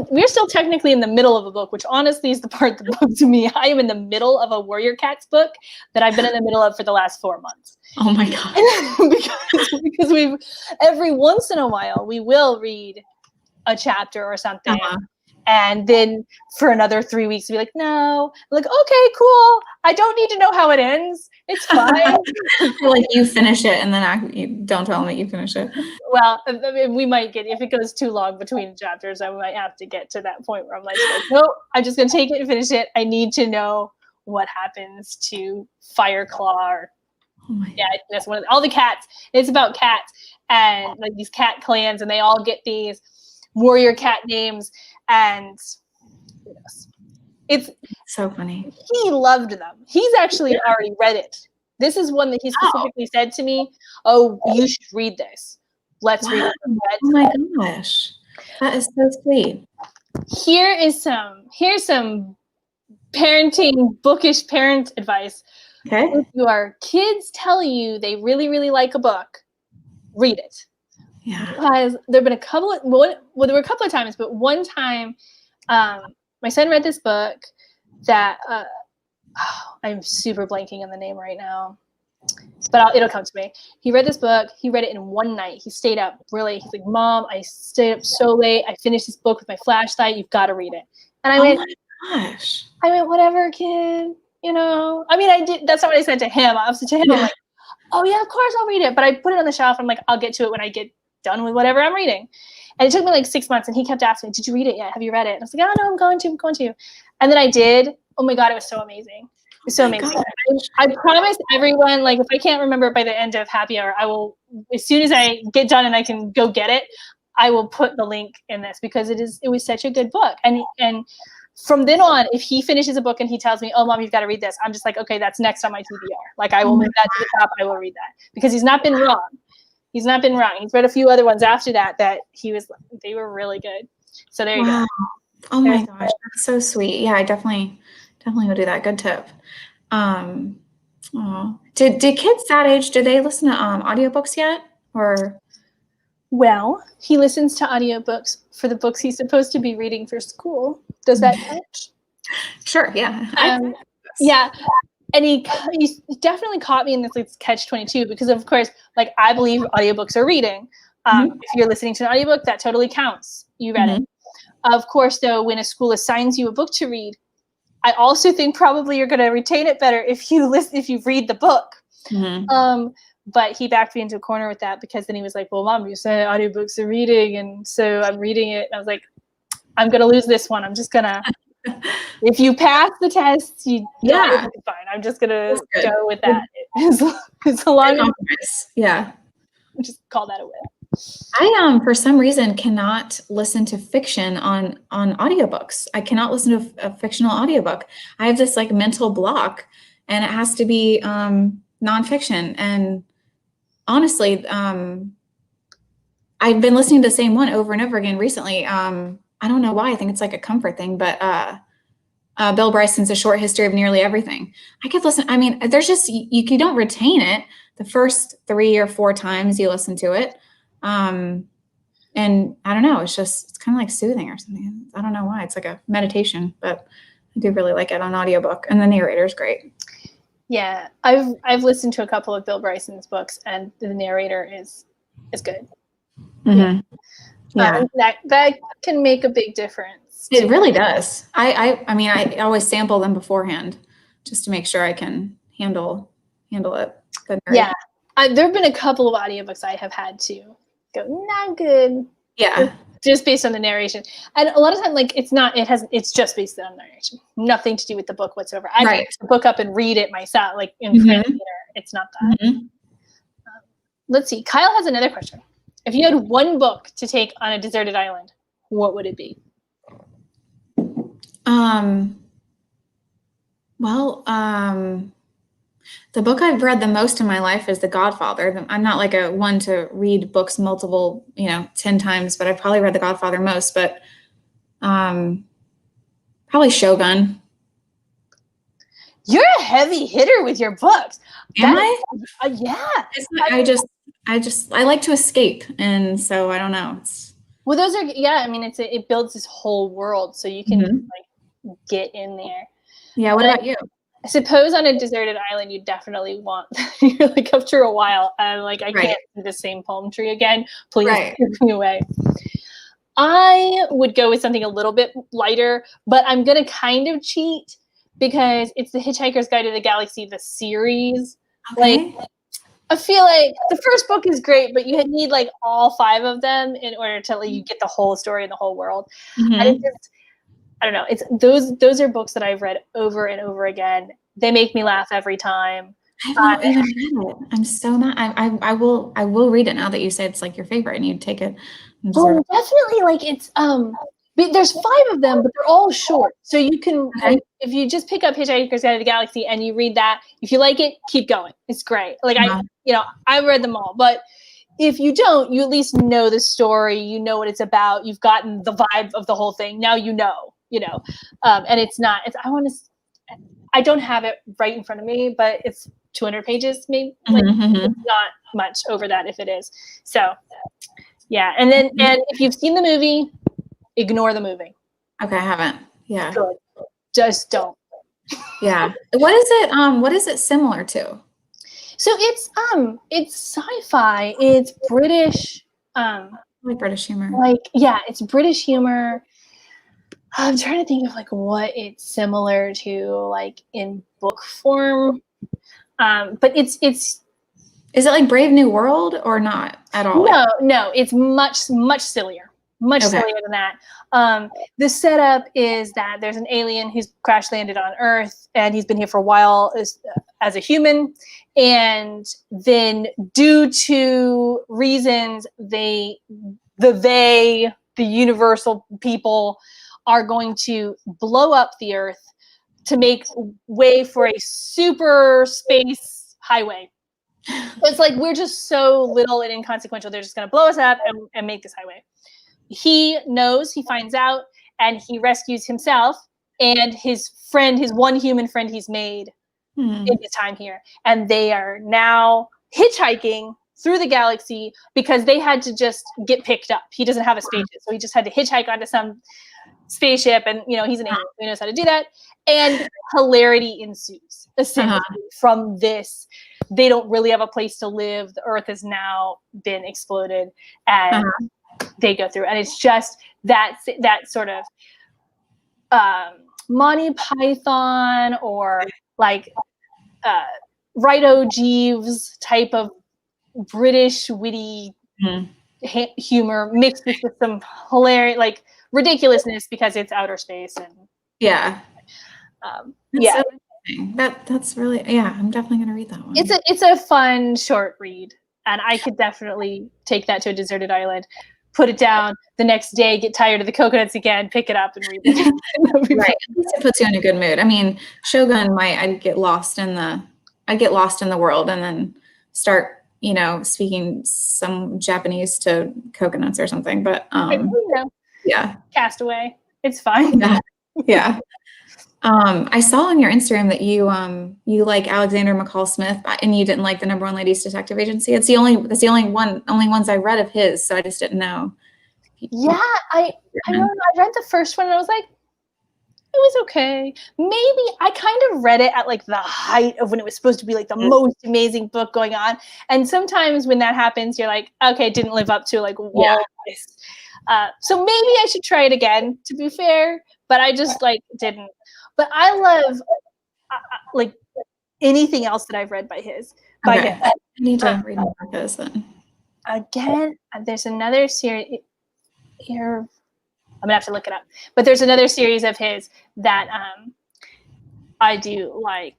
we're still technically in the middle of a book, which honestly is the part of the book to me. I am in the middle of a Warrior Cats book that I've been in the middle of for the last 4 months. Oh my God. because we've every once in a while we will read a chapter or something. And then for another 3 weeks, we'll be like, no. I'm like, okay, cool. I don't need to know how it ends. It's fine. Like you finish it and then you don't tell them that you finish it. Well, I mean, we might get, if it goes too long between chapters, I might have to get to that point where I'm like, nope, I'm just going to take it and finish it. I need to know what happens to Fireclaw. Or, that's one of all the cats. It's about cats and like these cat clans, and they all get these warrior cat names. And it's so funny. He loved them. He's actually already read it. This is one that he specifically said to me, oh, you should read this. Let's read it. Oh my gosh. That is so sweet. Here's some parenting, bookish parent advice. Okay. If your kids tell you they really, really like a book, read it. Yeah. Because there were a couple of times, but one time my son read this book that I'm super blanking on the name right now, but it'll come to me. He read this book. He read it in one night. He stayed up really. He's like, Mom, I stayed up so late. I finished this book with my flashlight. You've got to read it. And I went, my gosh. I went, whatever, kid. You know, I mean, I did. That's not what I said to him. I said to him, I'm like, oh yeah, of course I'll read it. But I put it on the shelf. I'm like, I'll get to it when I get done with whatever I'm reading. And it took me like 6 months, and he kept asking me, did you read it yet? Have you read it? And I was like, oh no, I'm going to. And then I did. Oh my God, it was so amazing. It was so amazing. I promise everyone, like if I can't remember it by the end of happy hour, I will, as soon as I get done and I can go get it, I will put the link in this because it was such a good book. And from then on, if he finishes a book and he tells me, oh Mom, you've got to read this, I'm just like, okay, that's next on my TBR. Like I will move that to the top. I will read that because he's not been wrong. He's not been wrong. He's read a few other ones after that they were really good. So there you go. Oh my gosh, that's so sweet. Yeah, I definitely will do that. Good tip. Did kids that age, do they listen to audiobooks yet? Or well, he listens to audiobooks for the books he's supposed to be reading for school. Does that count? Sure, yeah. Yeah. And he definitely caught me in this like, catch-22 because, of course, like I believe audiobooks are reading. If you're listening to an audiobook, that totally counts. You read it. Of course, though, when a school assigns you a book to read, I also think probably you're going to retain it better if you read the book. But he backed me into a corner with that because then he was like, well, Mom, you said audiobooks are reading, and so I'm reading it. And I was like, I'm going to lose this one. I'm just going to... If you pass the test, it's fine. I'm just gonna go with that. It's a long compromise. Yeah. Just call that a win. I for some reason cannot listen to fiction on audiobooks. I cannot listen to a fictional audiobook. I have this like mental block, and it has to be nonfiction. And honestly, I've been listening to the same one over and over again recently. I don't know why. I think it's like a comfort thing, but Bill Bryson's A Short History of Nearly Everything. I could listen. I mean, there's just, you don't retain it the first 3 or 4 times you listen to it. And I don't know, it's kind of like soothing or something. I don't know why. It's like a meditation, but I do really like it on audiobook, and the narrator is great. Yeah. I've listened to a couple of Bill Bryson's books, and the narrator is good. Yeah. That can make a big difference. It really does. I mean, I always sample them beforehand just to make sure I can handle it. Yeah. There have been a couple of audiobooks I have had to go, not good. Yeah. Just based on the narration. And a lot of time, like it's just based on narration. Nothing to do with the book whatsoever. I can pick the book up and read it myself, like in print theater. It's not that. Let's see. Kyle has another question. If you had one book to take on a deserted island, what would it be? The book I've read the most in my life is The Godfather. I'm not like a one to read books multiple, 10 times, but I've probably read The Godfather most, but probably Shogun. You're a heavy hitter with your books. Am I? Yeah. I like to escape, and so I don't know. Well, those are I mean, it builds this whole world, so you can like get in there. Yeah. What about you? I suppose on a deserted island, you definitely want. You're like after a while, I can't see the same palm tree again. Please take me away. I would go with something a little bit lighter, but I'm gonna kind of cheat because it's the Hitchhiker's Guide to the Galaxy, the series. Okay. Like, I feel like the first book is great, but you need like all 5 of them in order to like, you get the whole story and the whole world. And it just, I don't know. It's those are books that I've read over and over again. They make me laugh every time. I've not even read it. I'm so not. I will read it now that you say it's like your favorite and you take it. Well, definitely, like it's there's 5 of them, but they're all short. So you can if you just pick up Hitchhiker's Guide to the Galaxy and you read that, if you like it, keep going. It's great. Like I read them all, but if you don't, you at least know the story. You know what it's about. You've gotten the vibe of the whole thing. Now you know. And it's not. I don't have it right in front of me, but it's 200 pages, maybe. Like it's not much over that if it is. So. Yeah, and if you've seen the movie, ignore the movie. Okay, I haven't. Yeah. Good. Just don't. Yeah. What is it similar to? So it's sci-fi. It's British. Like British humor. It's British humor. I'm trying to think of like what it's similar to, like in book form. But it's. Is it like Brave New World or not at all? No, it's much sillier. Much sillier than that. The setup is that there's an alien who's crash landed on Earth, and he's been here for a while as a human. And then due to reasons, the universal people are going to blow up the Earth to make way for a super space highway. It's like we're just so little and inconsequential. They're just going to blow us up and make this highway. He knows, he finds out, and he rescues himself and his friend, his one human friend he's made in his time here. And they are now hitchhiking through the galaxy because they had to just get picked up. He doesn't have a spaceship, so he just had to hitchhike onto some spaceship, and he's an alien, so he knows how to do that. And hilarity ensues essentially from this. They don't really have a place to live. The Earth has now been exploded, and they go through. And it's just that sort of Monty Python or like Righto Jeeves type of British witty humor mixed with some hilarious, like ridiculousness because it's outer space and That's really I'm definitely gonna read that one. It's a fun short read, and I could definitely take that to a deserted island, put it down the next day, get tired of the coconuts again, pick it up and read it. Right, at least it puts you in a good mood. I mean, Shogun I'd get lost in the world and then start speaking some Japanese to coconuts or something. But Castaway, it's fine. Yeah. I saw on your Instagram that you like Alexander McCall Smith, and you didn't like the #1 Ladies Detective Agency. That's the only ones I read of his, so I just didn't know. Yeah, I remember I read the first one and I was like, it was okay. Maybe I kind of read it at like the height of when it was supposed to be like the most amazing book going on, and sometimes when that happens, you're like, okay, it didn't live up to like this. So maybe I should try it again. To be fair, but I just didn't. But I love like anything else that I've read by his. I need to read more of his then. Again, there's another series here. I'm gonna have to look it up. But there's another series of his that I do like.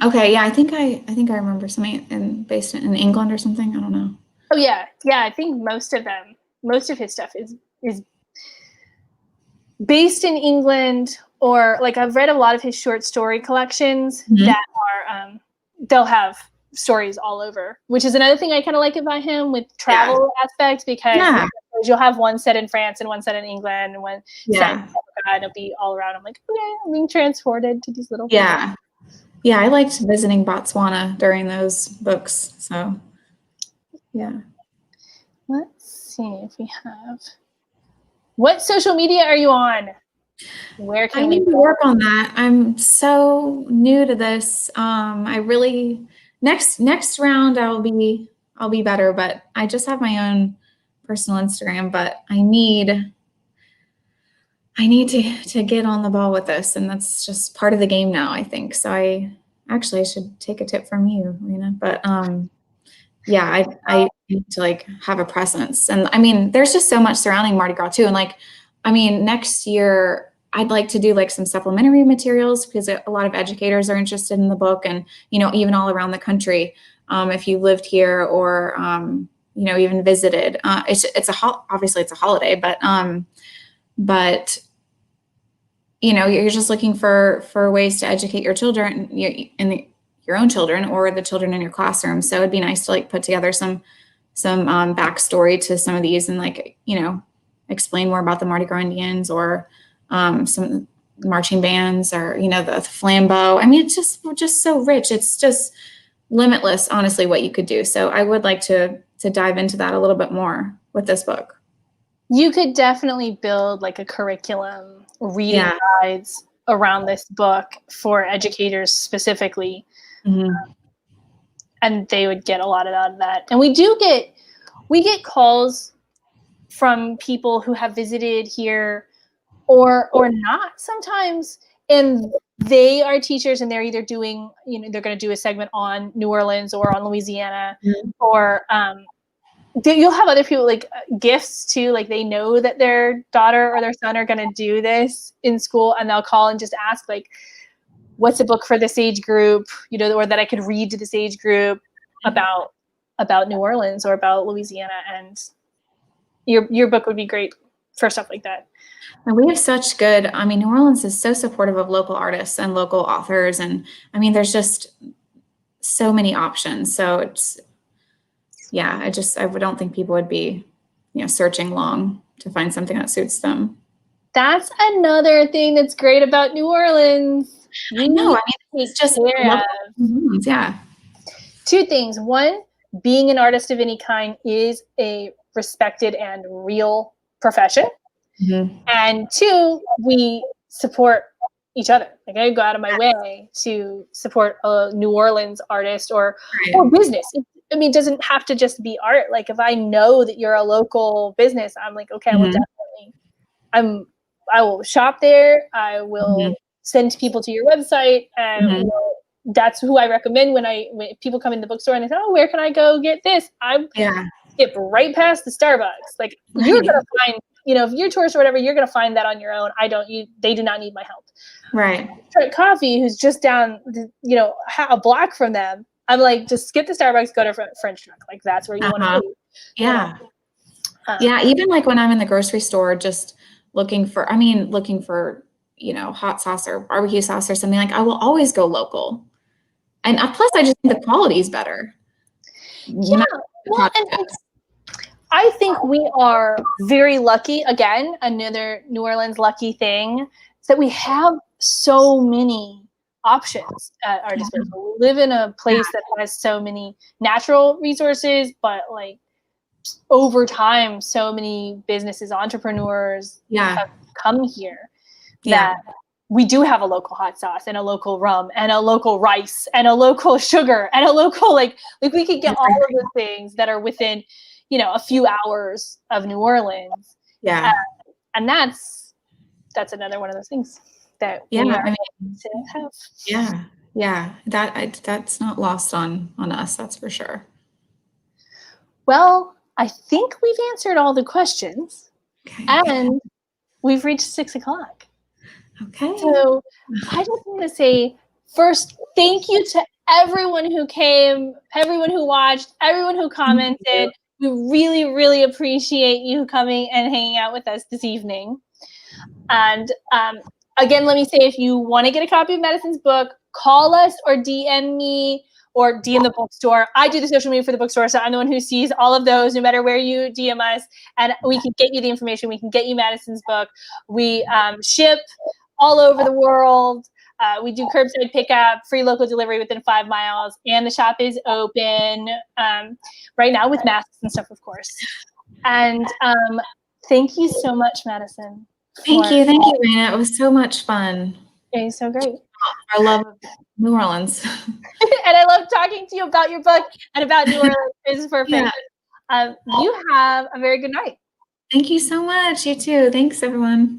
Okay, yeah, I think I remember something based in England or something. I don't know. Oh yeah. I think most of his stuff is based in England, or like I've read a lot of his short story collections that are they'll have stories all over, which is another thing I kind of like about him with travel aspect, because you'll have one set in France and one set in England and one set in Africa, and it'll be all around. I'm like, okay, I'm being transported to these little places. Yeah, I liked visiting Botswana during those books. So, yeah. Let's see if we have. What social media are you on? Where I can we need to work on that. I'm so new to this. I really next round I'll be better, but I just have my own personal Instagram, but I need to get on the ball with this, and that's just part of the game now, I think. So I should take a tip from you, Rena. But yeah, I need to like have a presence. And I mean, there's just so much surrounding Mardi Gras too. And like, I mean, next year I'd like to do like some supplementary materials because a lot of educators are interested in the book, and even all around the country. If you lived here or even visited, obviously it's a holiday, but you're just looking for ways to educate your children, your own children or the children in your classroom. So it'd be nice to like put together some backstory to some of these, and like explain more about the Mardi Gras Indians, or some marching bands, or the flambeau. I mean, it's just so rich. It's just limitless, honestly, what you could do. So I would like to dive into that a little bit more with this book. You could definitely build like a curriculum, reading guides around this book for educators specifically. Mm-hmm. And they would get a lot out of that. And we get calls from people who have visited here or not sometimes, and they are teachers, and they're either doing, they're going to do a segment on New Orleans or on Louisiana, Mm-hmm. or you'll have other people like gifts too, like they know that their daughter or their son are going to do this in school, and they'll call and just ask like, what's a book for this age group, or that I could read to this age group about New Orleans or about Louisiana. And your book would be great for stuff like that. And we have such good, I mean, New Orleans is so supportive of local artists and local authors. And I mean, there's just so many options. So it's, yeah, I don't think people would be, searching long to find something that suits them. That's another thing that's great about New Orleans. I know. I mean, it's just, yeah. Two things. One, being an artist of any kind is a respected and real profession. Mm-hmm. And two, we support each other. Like I go out of my way to support a New Orleans artist or business. It doesn't have to just be art. Like if I know that you're a local business, I'm like, okay, well, definitely, I will shop there. I will send people to your website, and that's who I recommend when people come in the bookstore and they say, oh, where can I go get this? I skip right past the Starbucks. Like you're going to find, if you're a tourist or whatever, you're going to find that on your own. They do not need my help. Right. Coffee, who's just down, a block from them. I'm like, just skip the Starbucks, go to French Truck. Like that's where you want to be. Yeah. Yeah. Even like when I'm in the grocery store, just looking for, hot sauce or barbecue sauce or something, like I will always go local. And plus I just think the quality is better. Yeah. Well, and I think we are very lucky. Again, another New Orleans lucky thing is that we have so many options at our disposal. We live in a place that has so many natural resources, but like over time, so many businesses, entrepreneurs have come here that we do have a local hot sauce and a local rum and a local rice and a local sugar and a local, like we could get all of the things that are within, a few hours of New Orleans. Yeah. And that's another one of those things that we are to have. Yeah. Yeah. That's not lost on us. That's for sure. Well, I think we've answered all the questions and we've reached 6:00. Okay. So I just want to say first, thank you to everyone who came, everyone who watched, everyone who commented. We really, really appreciate you coming and hanging out with us this evening. And again, let me say, if you want to get a copy of Madison's book, call us or DM me or DM the bookstore. I do the social media for the bookstore, so I'm the one who sees all of those, no matter where you DM us, and we can get you the information. We can get you Madison's book. We ship all over the world. We do curbside pickup, free local delivery within 5 miles, and the shop is open right now with masks and stuff, of course. And thank you so much, Madison. Thank you, Raina. It was so much fun. Okay, so great. Our love of New Orleans. And I love talking to you about your book and about New Orleans. This is perfect. Yeah. You have a very good night. Thank you so much. You too. Thanks, everyone.